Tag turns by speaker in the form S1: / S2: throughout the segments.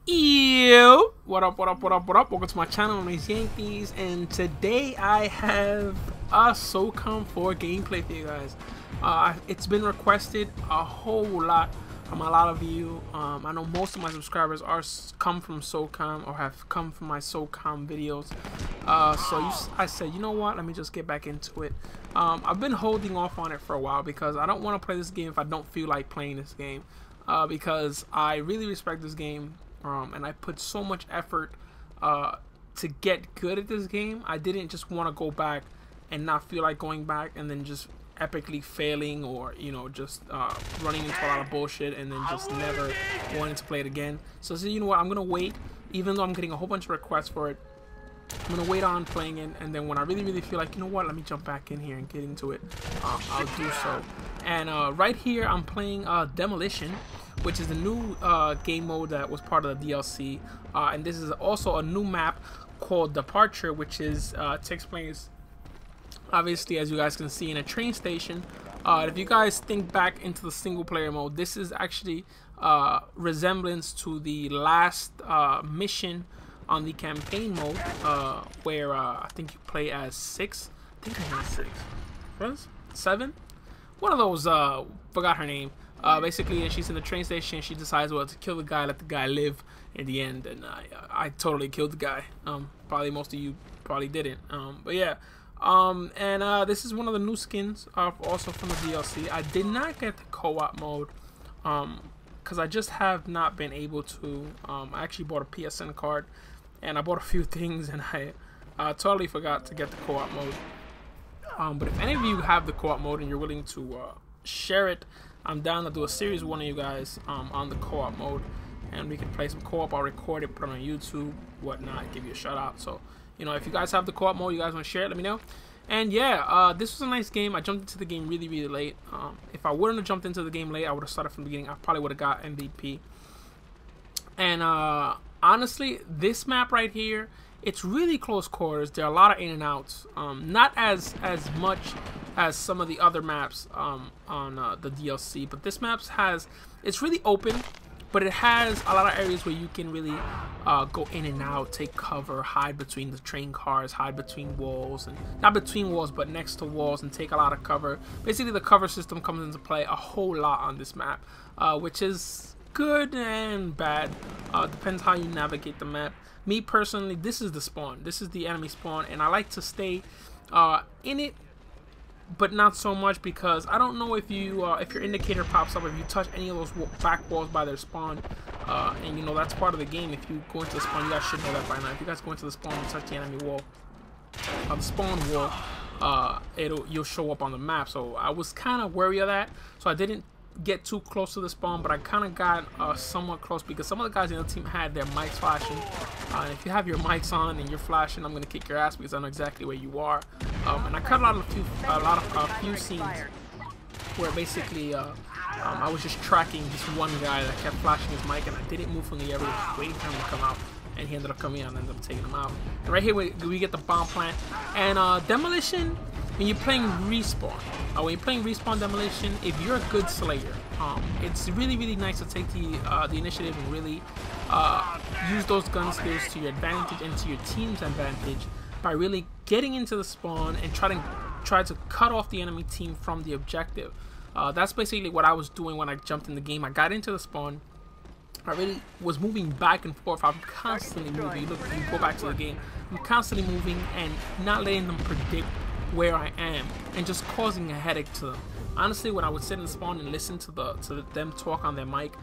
S1: Yo, what up, what up, what up, what up? Welcome to my channel. My name is Yankees, and today I have a Socom 4 gameplay for you guys. It's been requested a whole lot from a lot of you. I know most of my subscribers come from Socom or have come from my Socom videos. I said, you know what? Let me just get back into it. I've been holding off on it for a while because I don't want to play this game if I don't feel like playing this game. Because I really respect this game. And I put so much effort to get good at this game. I didn't just want to go back and not feel like going back and then just epically failing, or just running into a lot of bullshit and then just never wanting to play it again. So you know what, I'm gonna wait. Even though I'm getting a whole bunch of requests for it, I'm gonna wait on playing it, and then when I really feel like, you know what, let me jump back in here and get into it, I'll do so. And right here I'm playing Demolition, which is the new game mode that was part of the DLC, and this is also a new map called Departure, which is takes place, obviously, as you guys can see, in a train station. If you guys think back into the single player mode, this is actually resemblance to the last mission on the campaign mode, where I think you play as 6. I think I had 6. Was 7? One of those, forgot her name. Basically, she's in the train station. She decides, well, to kill the guy, let the guy live in the end. And I totally killed the guy. Probably most of you probably didn't. But yeah. This is one of the new skins, also from the DLC. I did not get the co-op mode, because I just have not been able to. I actually bought a PSN card, and I bought a few things, and I totally forgot to get the co-op mode. But if any of you have the co-op mode and you're willing to share it, I'm down to do a series with one of you guys on the co-op mode, and we can play some co-op. I'll record it, put it on YouTube, whatnot, give you a shout out. So, if you guys have the co-op mode, you guys want to share it, let me know. And yeah, this was a nice game. I jumped into the game really late. If I wouldn't have jumped into the game late, I would have started from the beginning. I probably would have got MVP. And honestly, this map right here, it's really close quarters. There are a lot of in and outs. Not as much as some of the other maps on the DLC, but this map it's really open, but it has a lot of areas where you can really go in and out, take cover, hide between the train cars, hide between walls, and not between walls but next to walls, and take a lot of cover. Basically, the cover system comes into play a whole lot on this map, which is good and bad. Depends how you navigate the map. Me personally, this is the spawn. This is the enemy spawn, and I like to stay in it, but not so much, because I don't know if your indicator pops up if you touch any of those back walls by their spawn, and that's part of the game. If you go into the spawn, you guys should know that by now. If you guys go into the spawn and touch the enemy wall, the spawn wall, you'll show up on the map. So I was kind of wary of that, so I didn't get too close to the spawn, but I kind of got somewhat close, because some of the guys in the team had their mics flashing. If you have your mics on and you're flashing, I'm gonna kick your ass, because I know exactly where you are. And I cut a few scenes where basically I was just tracking this one guy that kept flashing his mic, and I didn't move from the area, just waiting for him to come out, and he ended up coming out and ended up taking him out. And right here we get the bomb plant. And Demolition, when you're playing respawn, Demolition, if you're a good slayer, it's really nice to take the initiative and really use those gun skills to your advantage and to your team's advantage by really getting into the spawn and try to cut off the enemy team from the objective. That's basically what I was doing when I jumped in the game. I got into the spawn. I really was moving back and forth. I'm constantly moving. You go back to the game. I'm constantly moving and not letting them predict where I am, and just causing a headache to them. Honestly, when I would sit in the spawn and listen to them talk on their mic,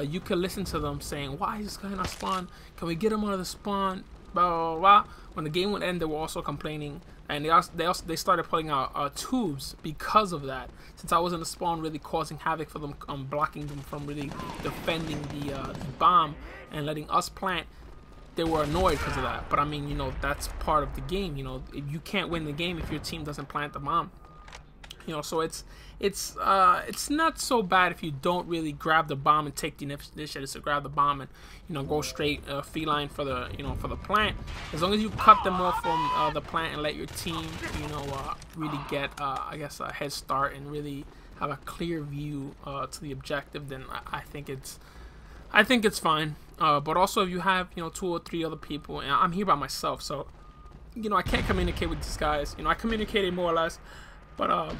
S1: you could listen to them saying, "Why is this guy not spawn? Can we get him out of the spawn?" Blah blah blah. When the game would end, they were also complaining, and they started putting out tubes because of that. Since I was in the spawn, really causing havoc for them, blocking them from really defending the bomb and letting us plant, they were annoyed because of that. But I mean, that's part of the game. You can't win the game if your team doesn't plant the bomb. So it's not so bad if you don't really grab the bomb and take the initiative to grab the bomb and go straight feline for the for the plant. As long as you cut them off from the plant and let your team really get I guess a head start and really have a clear view to the objective, then I think it's fine. But also if you have, you know, 2 or 3 other people, and I'm here by myself, so, you know, I can't communicate with these guys. You know, I communicated more or less, but I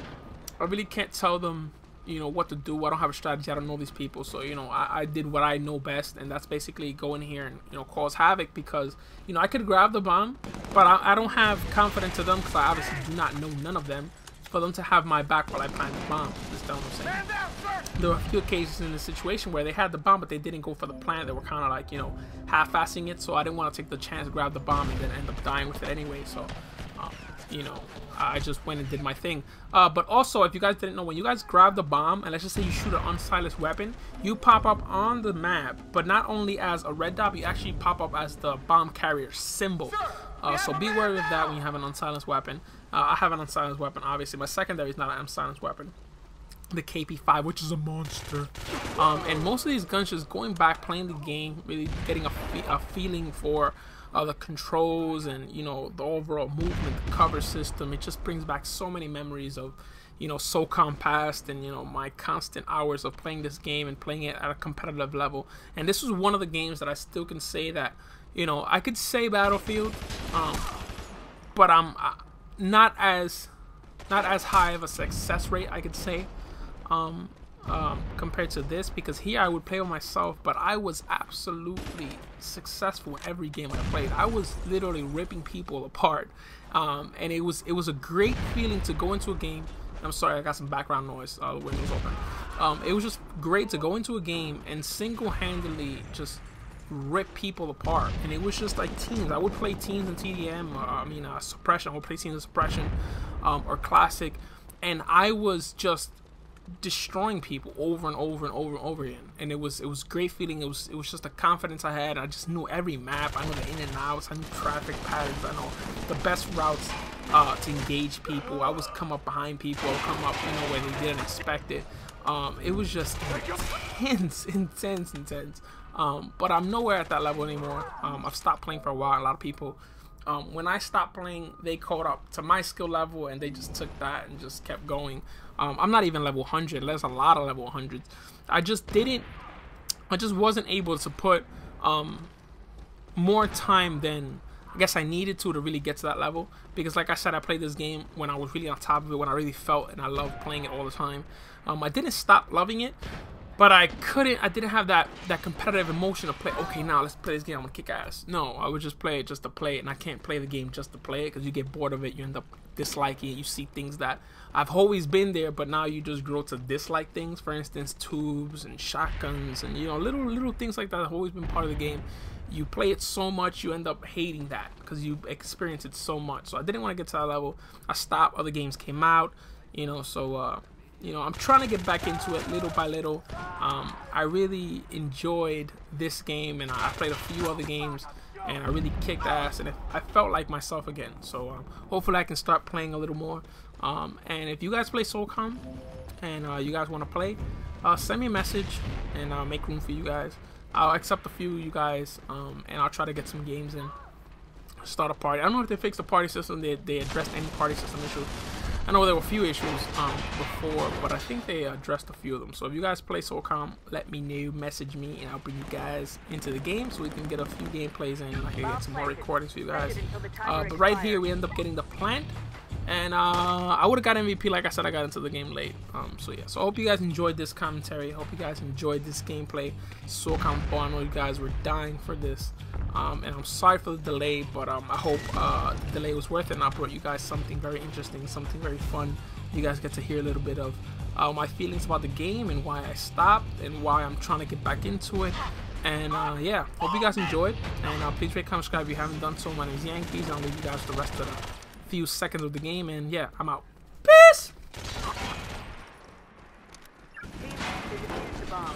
S1: really can't tell them, you know, what to do. I don't have a strategy. I don't know these people, so, you know, I did what I know best, and that's basically go in here and, you know, cause havoc, because, you know, I could grab the bomb, but I don't have confidence in them, because I obviously do not know none of them, for them to have my back while I plant the bomb. Understand what I'm saying? There were a few occasions in the situation where they had the bomb, but they didn't go for the plant. They were kind of like, you know, half-assing it, so I didn't want to take the chance to grab the bomb and then end up dying with it anyway. So, you know, I just went and did my thing. But also, if you guys didn't know, when you guys grab the bomb, and let's just say you shoot an unsilenced weapon, you pop up on the map, but not only as a red dot, you actually pop up as the bomb carrier symbol. So be wary of that when you have an unsilenced weapon. I have an unsilenced weapon, obviously. My secondary is not an unsilenced weapon. The KP5, which is a monster. And most of these guns, just going back, playing the game, really getting a feeling for the controls and, you know, the overall movement, the cover system. It just brings back so many memories of, you know, Socom past, and, you know, my constant hours of playing this game and playing it at a competitive level. And this was one of the games that I still can say that, you know, I could say Battlefield, but I'm not as high of a success rate, I could say, compared to this, because here I would play with myself, but I was absolutely successful in every game I played. I was literally ripping people apart, and it was a great feeling to go into a game. I'm sorry, I got some background noise. The window's open. It was just great to go into a game and single-handedly just rip people apart, and it was just like teams. I would play teams in TDM, suppression. I would play teams in suppression, or classic, and I was just destroying people over and over and over and over again. And it was great feeling. It was just a confidence I had. I just knew every map. I knew the in and outs. I knew traffic patterns. I know the best routes to engage people. I was come up behind people. I would come up, you know, where they didn't expect it. It was just intense. But I'm nowhere at that level anymore. I've stopped playing for a while. A lot of people, when I stopped playing, they caught up to my skill level, and they just took that and just kept going. I'm not even level 100. There's a lot of level 100s. I just wasn't able to put more time than I guess I needed to really get to that level, because like I said, I played this game when I was really on top of it, when I really felt, and I loved playing it all the time. I didn't stop loving it, but I didn't have that competitive emotion to play, okay, now let's play this game, I'm gonna kick ass. No, I would just play it just to play it, and I can't play the game just to play it, because you get bored of it, you end up disliking it, you see things that I've always been there, but now you just grow to dislike things. For instance, tubes and shotguns, and, you know, little things like that have always been part of the game. You play it so much, you end up hating that, because you experience it so much. So I didn't want to get to that level. I stopped, other games came out, you know, so you know, I'm trying to get back into it little by little. I really enjoyed this game, and I played a few other games, and I really kicked ass, and I felt like myself again. So hopefully I can start playing a little more. And if you guys play Socom, and you guys want to play, send me a message, and I'll make room for you guys. I'll accept a few of you guys, and I'll try to get some games in. Start a party. I don't know if they fixed the party system. They addressed any party system issues. I know there were a few issues before, but I think they addressed a few of them. So if you guys play Socom, let me know, message me, and I'll bring you guys into the game so we can get a few gameplays in. I can get some more recordings for you guys. But right here, we end up getting the plant. And I would have got MVP. Like I said, I got into the game late. So yeah, so I hope you guys enjoyed this commentary. I hope you guys enjoyed this gameplay. Socom 4, I know you guys were dying for this. And I'm sorry for the delay, but I hope the delay was worth it, and I brought you guys something very interesting, something very fun. You guys get to hear a little bit of my feelings about the game, and why I stopped, and why I'm trying to get back into it. And yeah, hope you guys enjoyed. And please rate, comment, subscribe if you haven't done so. My name is Yankees. I'll leave you guys the rest of the few seconds of the game, and yeah, I'm out. Peace.
S2: Team has defused the bomb.